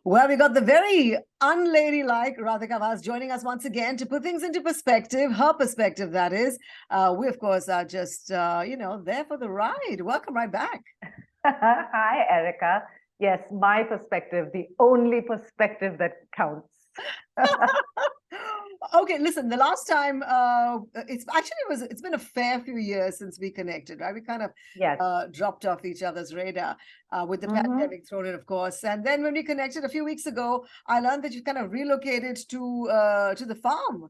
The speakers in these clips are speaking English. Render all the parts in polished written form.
Well, we got the very unladylike Radhika Vaz joining us once again to put things into perspective, her perspective, that is. We, of course, are just, there for the ride. Welcome right back. Hi, Erica. Yes, my perspective, the only perspective that counts. Okay, listen, the last time, it's been a fair few years since we connected, right? We kind of dropped off each other's radar with the pandemic thrown in, of course. And then when we connected a few weeks ago, I learned that you kind of relocated to the farm,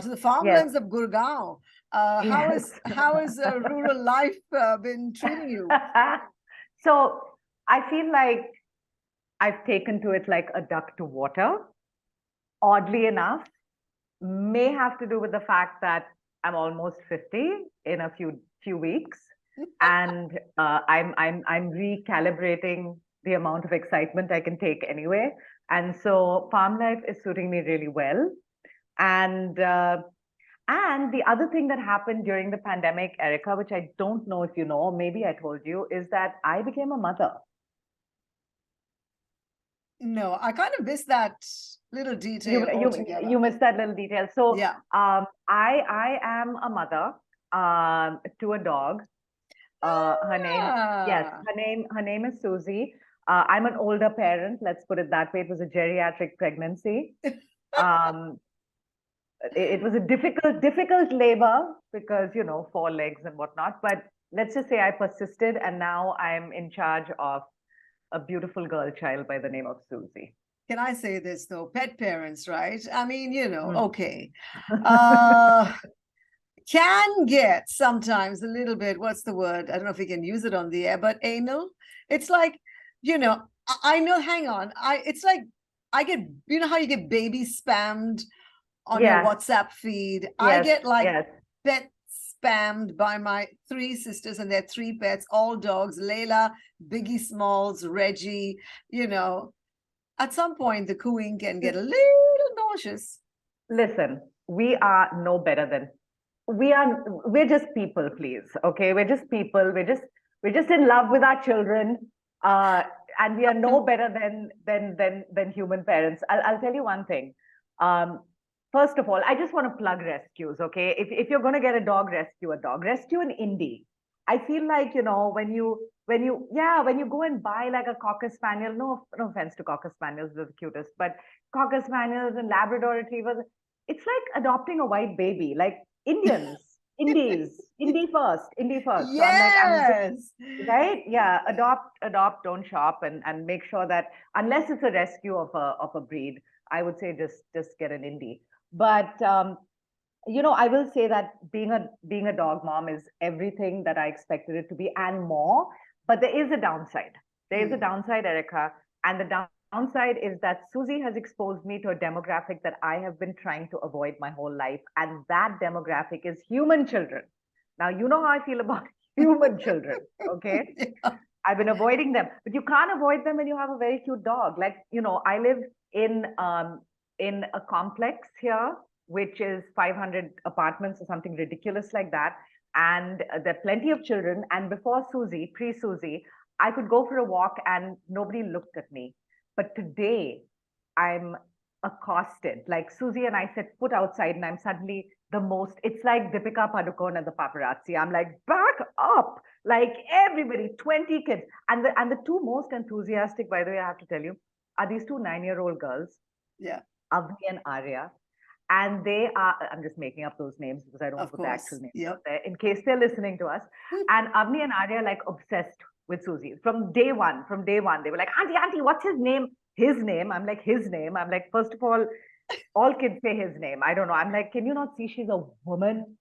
to the farmlands of Gurgaon. How is rural life been treating you? So I feel like I've taken to it like a duck to water. Oddly enough, may have to do with the fact that I'm almost 50 in a few weeks, and I'm recalibrating the amount of excitement I can take anyway. And so farm life is suiting me really well. And the other thing that happened during the pandemic, Erica, which I don't know if you know, or maybe I told you, is that I became a mother. No, I kind of missed that little detail altogether. You missed that little detail. So yeah. I am a mother to a dog. Her name is Susie. I'm an older parent, let's put it that way. It was a geriatric pregnancy. It was a difficult labor because, 4 legs and whatnot. But let's just say I persisted, and now I'm in charge of a beautiful girl child by the name of Susie. Can I say this though? Pet parents, right? I mean, okay. Can get sometimes a little bit, what's the word? I don't know if we can use it on the air, but anal. It's like, I know, hang on. It's like, I get, how you get baby spammed on your WhatsApp feed. Yes. I get pet spammed by my 3 sisters and their 3 pets, all dogs, Layla, Biggie Smalls, Reggie. At some point the cooing can get a little nauseous. Listen, we are no better than we're just people, please. Okay, we're just people. We're just in love with our children, and we are no better than human parents. I'll tell you one thing. First of all, I just want to plug rescues, okay? If you're going to get a dog, rescue an indie. I feel like, when you go and buy like a Cocker Spaniel, no offense to Cocker Spaniels, they're the cutest, but Cocker Spaniels and Labrador Retrievers, it's like adopting a white baby, like Indies indie first. Yes. So right? Yeah, adopt, don't shop, and make sure that unless it's a rescue of a breed, I would say just get an indie. But I will say that being a dog mom is everything that I expected it to be and more. But there is a downside. There is a downside, Erica, and the downside is that Susie has exposed me to a demographic that I have been trying to avoid my whole life, and that demographic is human children. Now, you know how I feel about human children, okay? Yeah. I've been avoiding them, but you can't avoid them when you have a very cute dog. Like, I live in a complex here, which is 500 apartments or something ridiculous like that. And there are plenty of children. And before Susie, pre-Susie, I could go for a walk and nobody looked at me. But today, I'm accosted. Like Susie and I set foot outside and I'm suddenly it's like Deepika Padukone and the paparazzi. I'm like, back up. Like everybody, 20 kids. And the 2 most enthusiastic, by the way, I have to tell you, are these 2 9-year-old girls. Yeah. Avni and Arya. And they are, I'm just making up those names because I don't put the actual names there in case they're listening to us. And Avni and Arya are like obsessed with Susie from day one. They were like, Auntie, what's his name? His name. I'm like, his name. I'm like, first of all kids say his name. I don't know. I'm like, can you not see she's a woman?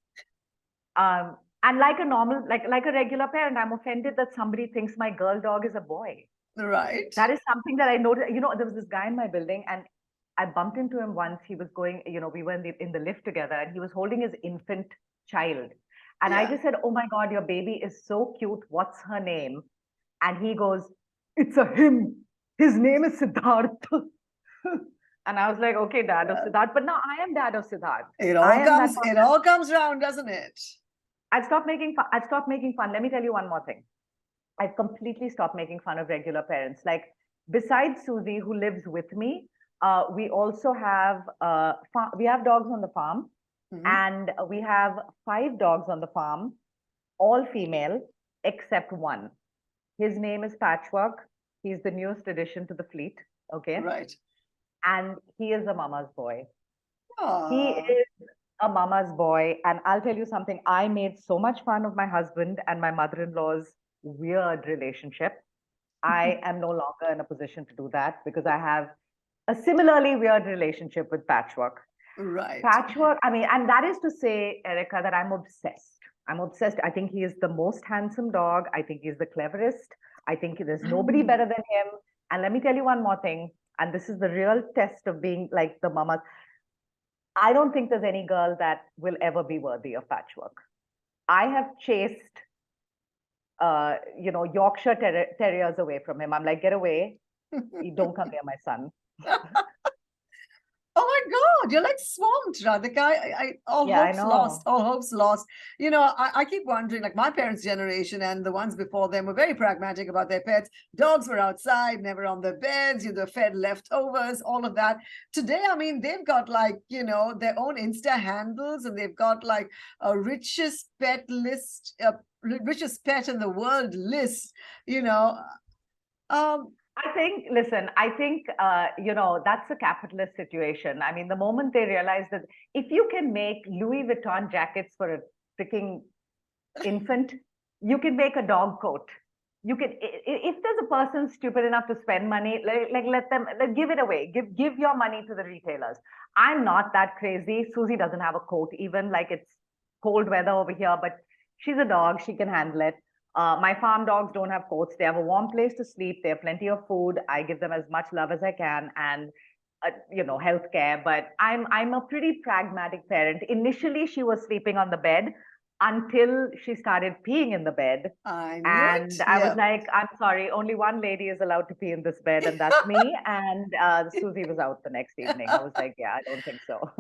And like a normal, like a regular parent, I'm offended that somebody thinks my girl dog is a boy. Right. That is something that I noticed. There was this guy in my building and I bumped into him once. He was going, we were in the lift together and he was holding his infant child. And I just said, oh my God, your baby is so cute. What's her name? And he goes, it's a him. His name is Siddharth. And I was like, okay, dad of Siddharth. But now I am dad of Siddharth. It all comes around, doesn't it? I've stopped making fun. Let me tell you one more thing. I've completely stopped making fun of regular parents. Like, besides Susie, who lives with me, we also have we have dogs on the farm, and we have 5 dogs on the farm, all female, except one. His name is Patchwork. He's the newest addition to the fleet. Okay. Right. And he is a mama's boy. He Aw. is a mama's boy. And I'll tell you something, I made so much fun of my husband and my mother-in-law's weird relationship. I am no longer in a position to do that because I have a similarly weird relationship with Patchwork. Right. Patchwork, I mean, and that is to say, Erica, that I'm obsessed. I'm obsessed. I think he is the most handsome dog. I think he's the cleverest. I think there's nobody better than him. And let me tell you one more thing. And this is the real test of being like the mamas. I don't think there's any girl that will ever be worthy of Patchwork. I have chased, Yorkshire terriers away from him. I'm like, get away. You don't come near my son. Oh my God, you're like swamped, Radhika. All Yeah, I hopes lost, know. all hopes lost. I keep wondering, like my parents' generation and the ones before them were very pragmatic about their pets. Dogs were outside, never on their beds, they fed leftovers, all of that. Today, I mean, they've got like, their own Insta handles, and they've got like a richest pet list, richest pet in the world list, you know. Listen, I think, that's a capitalist situation. I mean, the moment they realize that if you can make Louis Vuitton jackets for a freaking infant, you can make a dog coat. You can, if there's a person stupid enough to spend money, let them give it away. Give your money to the retailers. I'm not that crazy. Susie doesn't have a coat, even like it's cold weather over here, but she's a dog. She can handle it. My farm dogs don't have coats. They have a warm place to sleep. They have plenty of food. I give them as much love as I can, and healthcare. But I'm a pretty pragmatic parent. Initially, she was sleeping on the bed until she started peeing in the bed. I knew it. And I was Yeah. like, I'm sorry, only one lady is allowed to pee in this bed, and that's me. And Susie was out the next evening. I was like, yeah, I don't think so.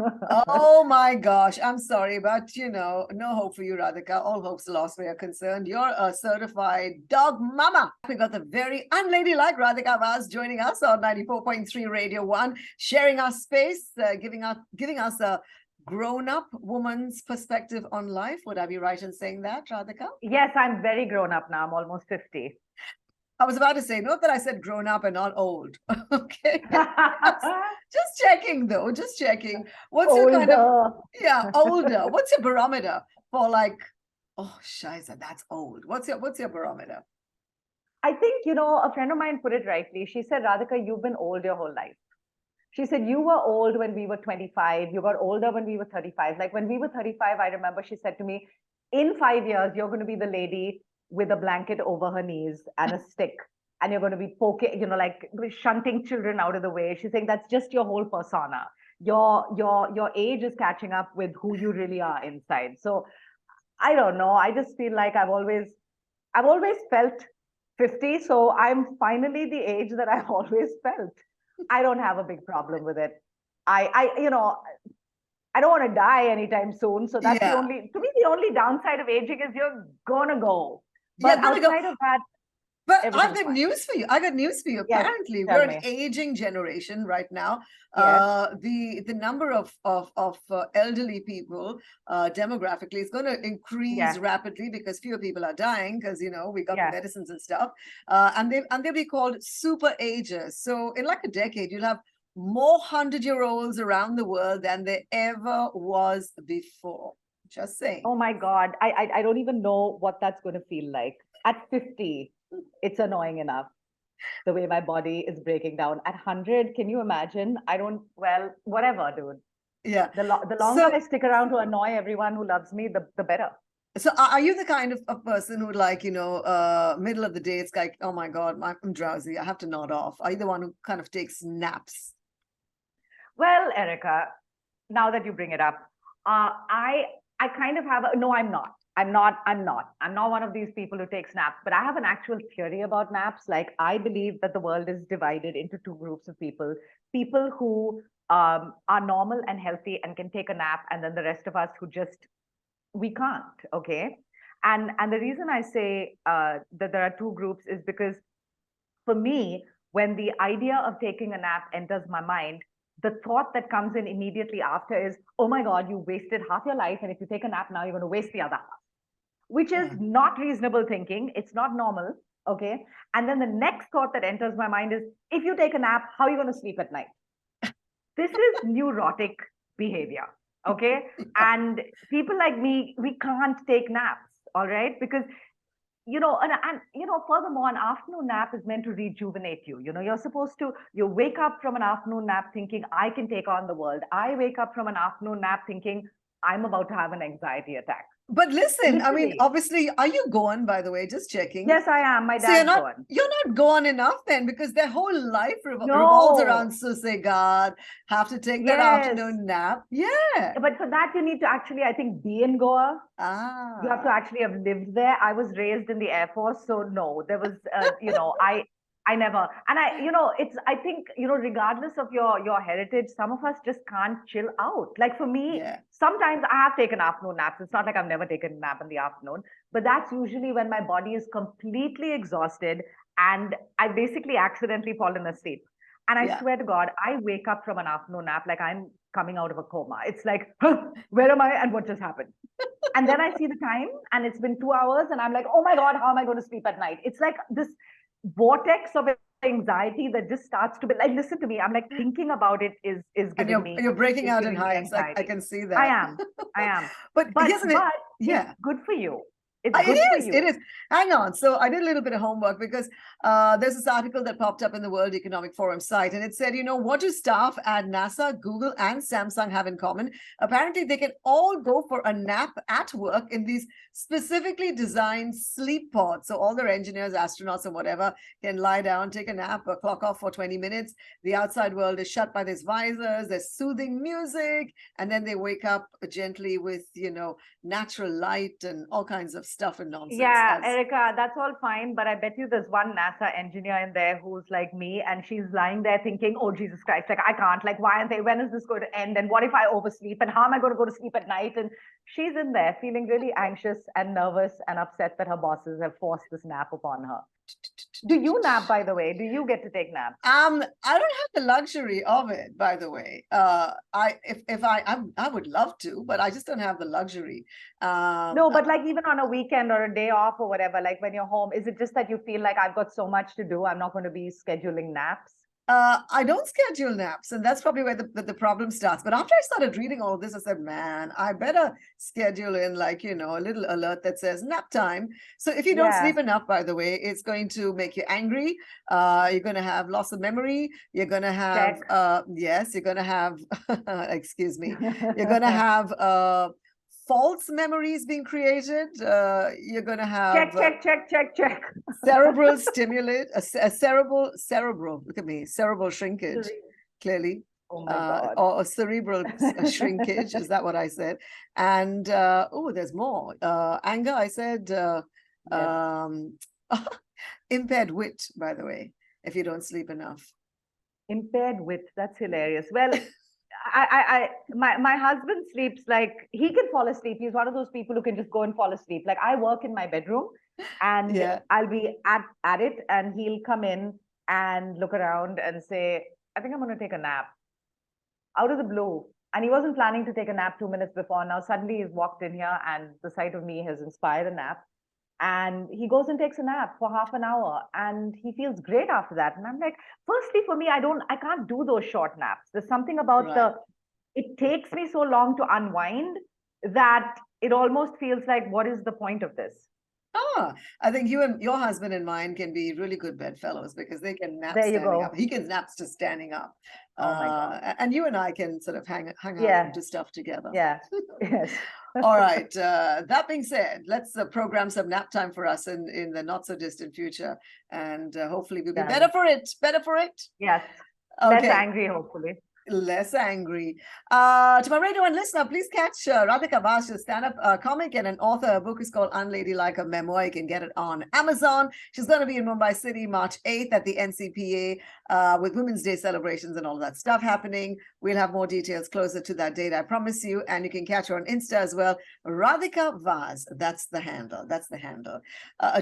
Oh my gosh, I'm sorry, but no hope for you, Radhika. All hopes lost where you're concerned. You're a certified dog mama. We got the very unladylike Radhika Vaz joining us on 94.3 Radio 1, sharing our space, giving us a grown-up woman's perspective on life. Would I be right in saying that, Radhika? Yes, I'm very grown up now. I'm almost 50. I was about to say, note that I said grown up and not old. Okay. Just checking though, just checking. What's your kind of, Older. older? What's your barometer for like, oh, Shiza, that's old. What's your barometer? I think, a friend of mine put it rightly. She said, Radhika, you've been old your whole life. She said, you were old when we were 25. You got older when we were 35. Like when we were 35, I remember she said to me, in 5 years, you're going to be the lady with a blanket over her knees and a stick. And you're going to be poking, like shunting children out of the way. She's saying that's just your whole persona. Your age is catching up with who you really are inside. So I don't know. I just feel like I've always felt 50. So I'm finally the age that I've always felt. I don't have a big problem with it. I don't want to die anytime soon. So that's Yeah. to me, the only downside of aging is you're gonna go. Yeah, But gonna go. outside of that, But I've everything's got fine. news for you. I got news for you. Yes, Apparently, tell we're an me. aging generation right now. Yes. The number of elderly people demographically is going to increase Yeah. rapidly because fewer people are dying because we got the Yeah. medicines and stuff. And they'll be called super agers. So in like a decade, you'll have more 100-year-olds around the world than there ever was before. Just saying. Oh my God. I don't even know what that's going to feel like. At 50, it's annoying enough the way my body is breaking down. At 100, can you imagine? Well, whatever, dude. Yeah. The longer I stick around to annoy everyone who loves me, the better. So are you the kind of person who like, middle of the day, it's like, oh my God, I'm drowsy, I have to nod off? Are you the one who kind of takes naps? Well, Erica, now that you bring it up, I kind of have no, I'm not. I'm not one of these people who takes naps, but I have an actual theory about naps. Like I believe that the world is divided into two groups of people. People who are normal and healthy and can take a nap, and then the rest of us who just we can't. Okay. And the reason I say that there are two groups is because for me, when the idea of taking a nap enters my mind, the thought that comes in immediately after is, oh my God, you wasted half your life. And if you take a nap now, you're going to waste the other half, which is not reasonable thinking. It's not normal. Okay. And then the next thought that enters my mind is, if you take a nap, how are you going to sleep at night? This is neurotic behavior. Okay. And people like me, we can't take naps. All right. Because furthermore, an afternoon nap is meant to rejuvenate you. You're supposed to, you wake up from an afternoon nap thinking, I can take on the world. I wake up from an afternoon nap thinking, I'm about to have an anxiety attack. But listen, I mean, Literally. obviously, are you Goan, by the way? Just checking. Yes, I am. My So you're dad's not Goan. you're not Goan enough then, because their whole life revolves No. around susegad, have to take that Yes. afternoon nap. Yeah. But for that, you need to actually, I think, be in Goa. Ah. You have to actually have lived there. I was raised in the Air Force, so no, there was, I never, and I think, regardless of your heritage, some of us just can't chill out. Like for me, Yeah. sometimes I have taken afternoon naps. It's not like I've never taken a nap in the afternoon, but that's usually when my body is completely exhausted and I basically accidentally fallen asleep. And I Yeah. swear to God, I wake up from an afternoon nap like I'm coming out of a coma. It's like, huh, where am I and what just happened? And then I see the time and it's been 2 hours and I'm like, oh my God, how am I going to sleep at night? It's like this vortex of anxiety that just starts to be like, listen to me. I'm like, thinking about it is giving me. You're breaking is out in giving me hives. I anxiety. can see that. I am. But isn't it? Yeah. It's good for you. It's good for you. It is. Hang on. So I did a little bit of homework because there's this article that popped up in the World Economic Forum site, and it said, what do staff at NASA, Google, and Samsung have in common? Apparently, they can all go for a nap at work in these specifically designed sleep pods. So all their engineers, astronauts, and whatever can lie down, take a nap, or clock off for 20 minutes. The outside world is shut by these visors. There's soothing music, and then they wake up gently with, natural light and all kinds of stuff and nonsense. Yeah, Erica, that's all fine. But I bet you there's one NASA engineer in there who's like me and she's lying there thinking, oh, Jesus Christ, like I can't, like, when is this going to end? And what if I oversleep? And how am I going to go to sleep at night? And she's in there feeling really anxious and nervous and upset that her bosses have forced this nap upon her. Do you nap, by the way? Do you get to take naps? I don't have the luxury of it, by the way. I would love to, but I just don't have the luxury. No, but like even on a weekend or a day off or whatever, like when you're home, is it just that you feel like I've got so much to do, I'm not going to be scheduling naps? I don't schedule naps, and that's probably where the problem starts. But after I started reading all of this, I said, man, I better schedule in like, a little alert that says nap time. So if you don't sleep enough, by the way, it's going to make you angry. You're going to have loss of memory. You're going to have, you're going to have, excuse me, you're going to have false memories being created. You're going to have check. Cerebral stimulate, cerebral. Look at me, cerebral shrinkage. Clearly, oh my God. or cerebral shrinkage. Is that what I said? And there's more. Anger. I said impaired wit. By the way, if you don't sleep enough. Impaired wit. That's hilarious. Well. My husband sleeps like he can fall asleep. He's one of those people who can just go and fall asleep. Like I work in my bedroom and I'll be at it and he'll come in and look around and say, I think I'm going to take a nap out of the blue. And he wasn't planning to take a nap 2 minutes before. Now suddenly he's walked in here and the sight of me has inspired a nap. And he goes and takes a nap for half an hour and he feels great after that. And I'm like, firstly, for me, I can't do those short naps. There's something about it takes me so long to unwind that it almost feels like, what is the point of this? I think you and your husband and mine can be really good bedfellows because they can nap standing up. He can nap just standing up. Oh my God. And you and I can sort of hang out and do stuff together. Yeah. Yes. All right. That being said, let's program some nap time for us in the not so distant future, and hopefully we'll be better for it. Yes. Okay. Less angry, hopefully. less angry. To my radio and listener, please catch Radhika Vaz, she's a stand-up comic and an author. Her book is called Unladylike, a memoir. You can get it on Amazon. She's going to be in Mumbai City March 8th at the NCPA with Women's Day celebrations and all that stuff happening. We'll have more details closer to that date, I promise you. And you can catch her on Insta as well. Radhika Vaz, that's the handle. That's the handle.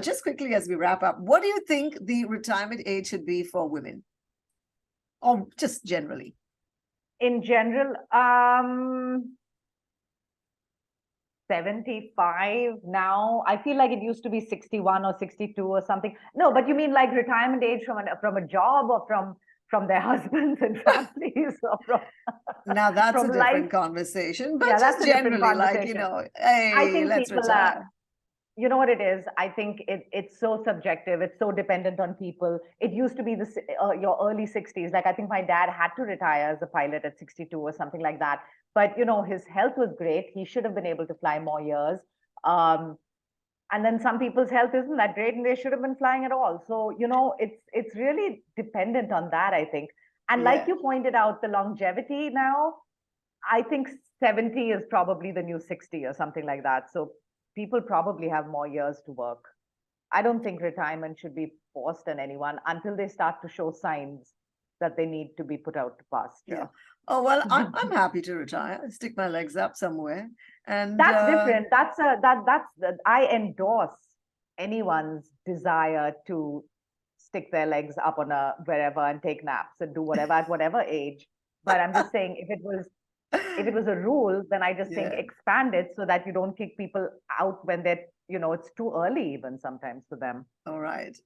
Just quickly as we wrap up, what do you think the retirement age should be for women? Or just generally? In general, 75 now. I feel like it used to be 61 or 62 or something. No, but you mean like retirement age from a job or from their husbands and families or from now that's from a different life conversation, but yeah, just that's a different generally like, you conversation. know, hey, I think let's people retire. you know what it is? I think it's so subjective. It's so dependent on people. It used to be your early 60s. Like I think my dad had to retire as a pilot at 62 or something like that. But you know, his health was great. He should have been able to fly more years. And then some people's health isn't that great, and they should have been flying at all. So you know, it's really dependent on that, I think. And like you pointed out, the longevity now, I think 70 is probably the new 60 or something like that. So people probably have more years to work. I don't think retirement should be forced on anyone until they start to show signs that they need to be put out to pasture. Yeah. Oh, well, I'm happy to retire. Stick my legs up somewhere. And that's different. I endorse anyone's desire to stick their legs up on wherever and take naps and do whatever at whatever age. But I'm just saying, if it was a rule, then I just think expand it so that you don't kick people out when they're, you know, it's too early even sometimes for them. All right.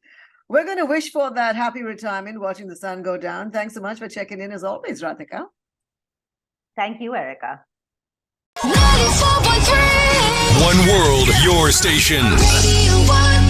We're going to wish for that happy retirement, watching the sun go down. Thanks so much for checking in as always, Radhika. Thank you, Erica. 94.3 One World, your station. Radio 1.